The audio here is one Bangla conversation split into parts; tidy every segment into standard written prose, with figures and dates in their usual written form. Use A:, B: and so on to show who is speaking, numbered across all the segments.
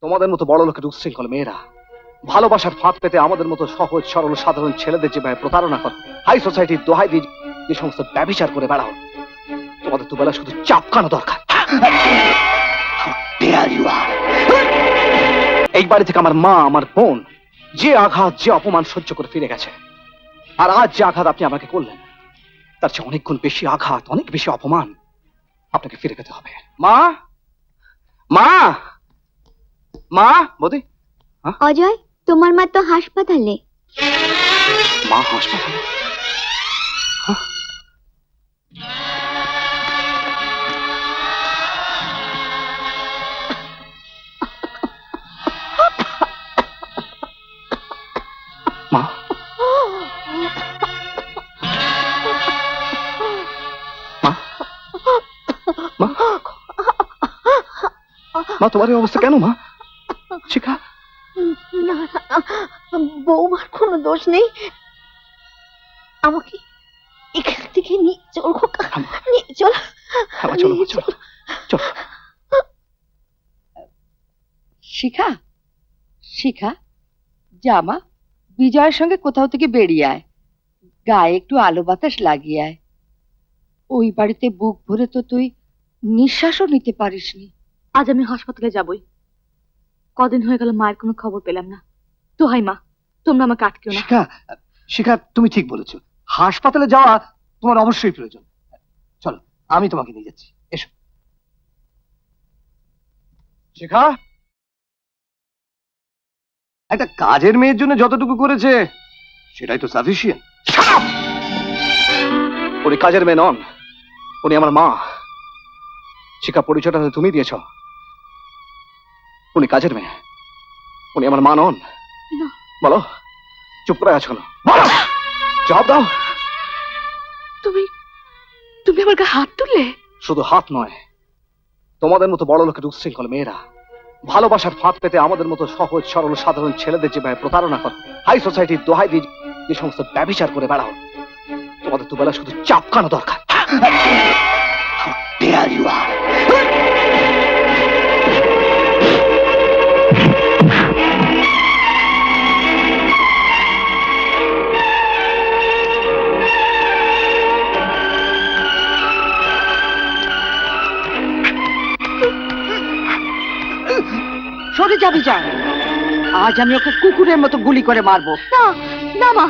A: তোমাদের মতো বড় লোকের উচ্ছৃঙ্খল মেয়েরা ভালোবাসার ফাঁদ পেতে আমাদের মতো সহজ সরল সাধারণ ছেলেদের যেভাবে প্রতারণা করে, হাই সোসাইটির দোহাই দিয়ে যে সমস্ত ব্যভিচার করে বেড়াও, তোমাদের দুবেলা শুধু চাপকানো দরকার। এই বাড়ি থেকে আমার মা, আমার বোন যে আঘাত, যে অপমান সহ্য করে ফিরে গেছে, আর আজ যে আঘাত আপনি আমাকে করলেন তার চেয়ে অনেক গুণ বেশি আঘাত, অনেক বেশি অপমান আপনাকে ফিরে পেতে হবে। মা, মা, মা, বৌদি।
B: অজয়, তোমার মা তো হাসপাতালে।
A: মা হাসপাতালে? মা, মা, মা, তোমার এই অবস্থা কেন মা? শিখা,
B: না, বৌমার কোনো দোষ নেই। আমাকে এখান থেকে নিয়ে চল খোকা, নিয়ে চল।
A: চলো চলো চলো।
C: শিখা, শিখা, জামা বিজয়ের সঙ্গে কোথাও থেকে বেরিয়ে আয়, গায়ে একটু আলো বাতাস লাগিয়ে আয়। ওই বাড়িতে বুক ভরে তো তুই নিঃশ্বাসও নিতে পারিসনি।
D: আজ আমি হাসপাতালে যাবই। কদিন হয়ে গেল মায়ের কোনো খবর পেলাম না। তো হাই মা, তোমরা আমাকে আটকেও না।
E: শিখা, শিখা, তুমি ঠিক বলেছো, হাসপাতালে যাওয়া তোমার অবশ্যই প্রয়োজন। চলো, আমি তোমাকে নিয়ে যাচ্ছি, এসো। শিখা, একটা কাজের মেয়ের জন্য যতটুকু করেছে সেটাই তো সাফিসিয়েন্ট।
A: উনি কাজের মেয়ে নন, উনি আমার মা। শিখা, পরিচয়টা তুমি দিয়েছ। উনি কাজের মেয়ে, উনি আমার মা নন। বলো, চুপ করে আছো কেন? জবাব দাও।
D: তুমি তুমি আমার গায়ে হাত তুললে?
A: শুধু হাত নয়, তোমাদের মতো বড় লোকের উচ্ছৃঙ্খল মেয়েরা ভালোবাসার ফাঁদ পেতে আমাদের মতো সহজ সরল সাধারণ ছেলেদের যেভাবে প্রতারণা করে, হাই সোসাইটির দোহাই দিয়ে যে সমস্ত ব্যভিচার করে বেড়াও, তোমাদের দুবেলা শুধু চাপকানো দরকার।
C: সরে যাবি যা, আজ আমি ওকে কুকুরের মতো গুলি করে মারবো।
D: না না মা,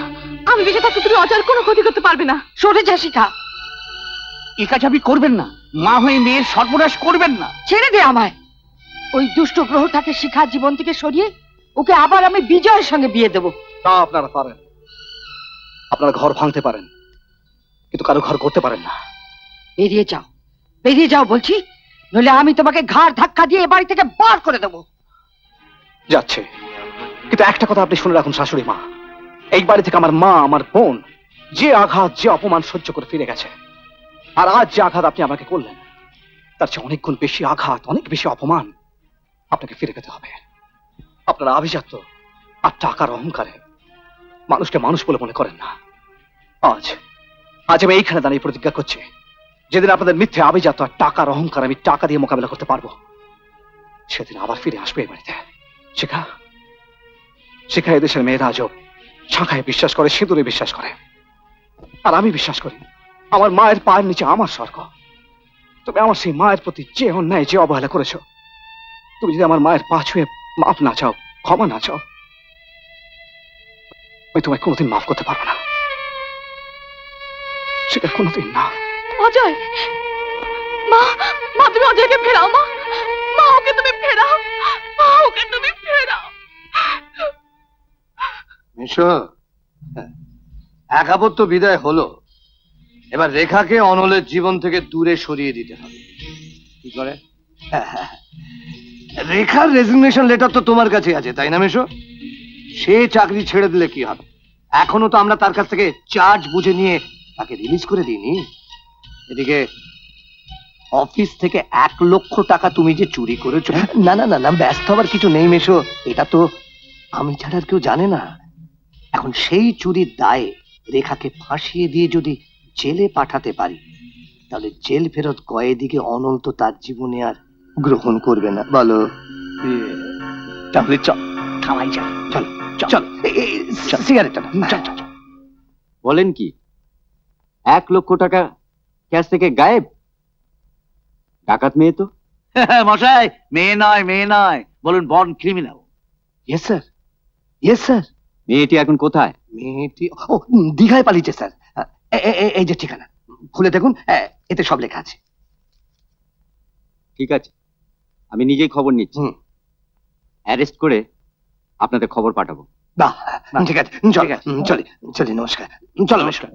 D: আমি বেঁচে থাকতে তুমি অজয়ের কোনো ক্ষতি করতে পারবে না।
C: সরে যা শিখা।
E: এ কাজ আপনি করবেন না, মা হয়ে মেয়ের সর্বনাশ করবেন না।
C: ছেড়ে দে আমায়। ওই দুষ্ট গ্রহ তাকে শিখার জীবন থেকে সরিয়ে ওকে আবার আমি বিজয়ের সঙ্গে বিয়ে দেবো।
A: তা আপনারা পারেন, আপনারা ঘর ভাঙতে পারেন, কিন্তু কারো ঘর করতে পারেন না।
C: বেরিয়ে যাও, বেরিয়ে যাও বলছি, নইলে আমি তোমাকে ঘাড় ধাক্কা দিয়ে এ বাড়ি থেকে বার করে দেবো।
A: যাচ্ছে, কিন্তু একটা কথা আপনি শুনে রাখুন শাশুড়ি মা, এই বাড়ি থেকে আমার মা, আমার বোন যে আঘাত, যে অপমান সহ্য করে ফিরে গেছে, আর আজ যে আঘাত আপনি আমাকে করলেন তার চেয়ে অনেক গুণ বেশি আঘাত, অনেক বেশি অপমান আপনাকে ফিরে পেতে হবে। আপনারা আভিজাত্য আর টাকার অহংকারে মানুষকে মানুষ বলে মনে করেন না। আজ আজ আমি এইখানে দাঁড়িয়ে প্রতিজ্ঞা করছি, যেদিন আপনাদের মিথ্যে আভিজাত্য আর টাকার অহংকার আমি টাকা দিয়ে মোকাবেলা করতে পারবো, সেদিন আবার ফিরে আসবে এই বাড়িতে। শিখা, শিখা, এদেশের মেয়েরা আজও শাখায় বিশ্বাস করে, সিঁদুরে বিশ্বাস করে, আর আমি বিশ্বাস করি আমার মায়ের পায়ের নিচে আমার স্বর্গ। তবে আমার সেই মায়ের প্রতি যে অন্যায়, যে অবহেলা করেছো, তুমি যদি আমার মায়ের পা ছুঁয়ে মাফ না চাও, ক্ষমা না চাও, আমি তোমায় কোনোদিন মাফ করতে পারবো না। সেটা কোনোদিন না।
D: অজয়, মা, মা তুমি অজয়কে ফেরাও। মা, মা ওকে তুমি ফেরাও। মা ওকে তুমি ফেরাও।
E: মিশো, একাবত তো বিদায় হলো, এবার রেখাকে অনলের জীবন থেকে দূরে সরিয়ে দিতে হবে। কি করে? রেখার রেজিগনেশন লেটার তো তোমার কাছে আছে, তাই না মিশো? সে চাকরি ছেড়ে দিলে কি হবে? এখনো তো আমরা তার কাছ থেকে চার্জ বুঝে নিয়ে তাকে রিলিজ করে দিইনি। এদিকে অফিস থেকে 1 লক্ষ টাকা তুমি যে চুরি করেছো, না না না না, ব্যস্ত হবার কিছু নেই মেশো, এটা তো আমি ছাড়া আর কেউ জানে না। এখন সেই চুরির দায়ে রেখাকে ফাঁসিয়ে দিয়ে যদি জেলে পাঠাতে পারি, তাহলে জেল ফেরত কয়েদিকে অনল তো তার জীবনে আর গ্রহণ করবে না, বলো?
A: তাহলে চল থামাই যাক।
E: চল
A: চল
E: সিগারেটটা
A: চল চল চল।
F: বলেন কি 1 লক্ষ টাকা ক্যাশ থেকে গায়েব? ডাকাত মেয়ে তো।
G: মশাই, মেয়ে নয়, বলুন born criminal.
E: Yes sir, yes sir.
F: মেয়েটি এখন কোথায়?
E: মেয়েটি ও দীঘায় পালিয়েছে স্যার। এই যে ঠিকানা, খুলে দেখুন, এতে সব লেখা আছে।
F: ঠিক আছে, আমি নিজেই খবর নিচ্ছি। অ্যারেস্ট করে আপনাদের খবর পাঠাবো।
E: বাহ, ঠিক আছে, চল চলি, নমস্কার। চলো নমস্কার।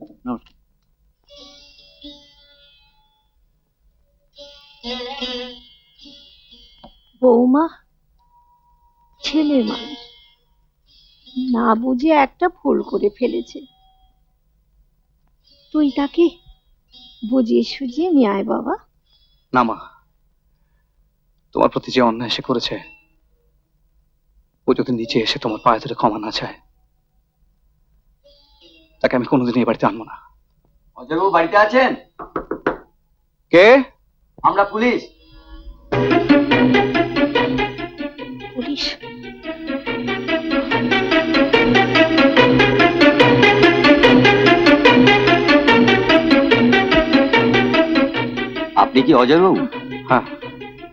B: বৌমা ছেলে মানুষ না বুঝে একটা ভুল করে ফেলেছে, তুই তাকে বুঝিয়ে সুঝিয়ে নিয়ে আয় বাবা।
A: না মা, তোমার প্রতি যে অন্যায় সে করেছে, ও যদি নিচে এসে তোমার পায়ে ধরে ক্ষমা না চায়, তাকে আমি কোনোদিন এই বাড়িতে আনবো না।
F: অজয়বাবু বাড়িতে আছেন?
A: কে?
F: আমরা পুলিশ।
B: পুলিশ?
F: আপনি কি অজয়বাবু?
A: হ্যাঁ।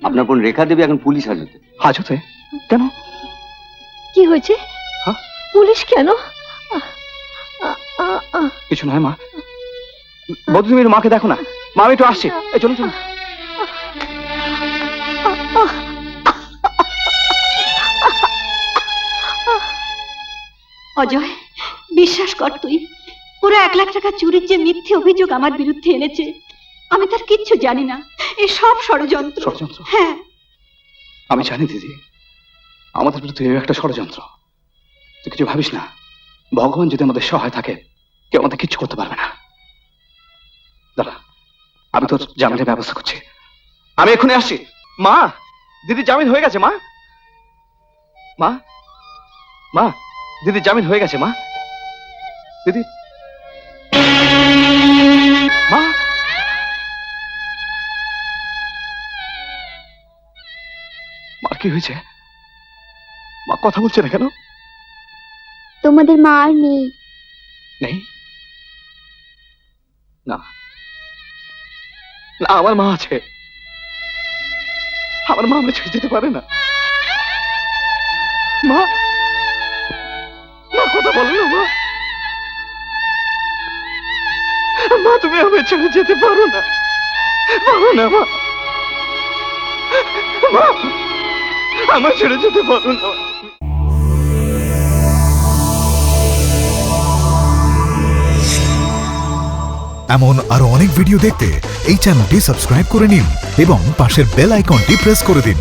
F: আপনার বোন রেখা দেবী এখন পুলিশ হাজতে।
A: হাজতে? কেন?
B: কি হয়েছে?
A: হ্যাঁ?
B: পুলিশ কেন?
A: কিছু নয় মা, বৌদি তুমি একটু মাকে দেখো না। মা আমি একটু আসছি, এই চলুন চলুন।
H: অজয়, বিশ্বাস কর, তুই পুরো 1 লাখ টাকা চুরির যে মিথ্যে অভিযোগ আমার বিরুদ্ধে এনেছে, আমি তার কিচ্ছু জানি না। এ সব ষড়যন্ত্র।
A: ষড়যন্ত্র?
H: হ্যাঁ।
A: আমি জানি দিদি, আমাদের বিরুদ্ধে এই একটা ষড়যন্ত্র। তুই কিছু ভাবিস না, ভগবান যদি আমাদের সহায় থাকে, কেউ আমাদের কিচ্ছু করতে পারবে না। দাদা, আমি তো জামিনের ব্যবস্থা করছি, আমি এক্ষুনি আসছি। মা, দিদি জামিন হয়ে গেছে। মা, মা, মা, দিদি জামিন হয়ে গেছে। মা, দিদি, মা, মার কি হয়েছে? মা কথা বলছে না কেন?
B: তোমাদের মা আর নেই।
A: নেই? না না, আমার মা আছে। আমার মা আমায় ছেড়ে যেতে পারে না। মা, মা কথা বলো না। মা, মা তুমি আমায় ছেড়ে যেতে পারো না, পারো না। মা, মা আমায় ছেড়ে যেতে পারো না।
I: এমন আরো অনেক ভিডিও দেখতে এই চ্যানেলটি সাবস্ক্রাইব করে নিন এবং পাশের বেল আইকনটি প্রেস করে দিন।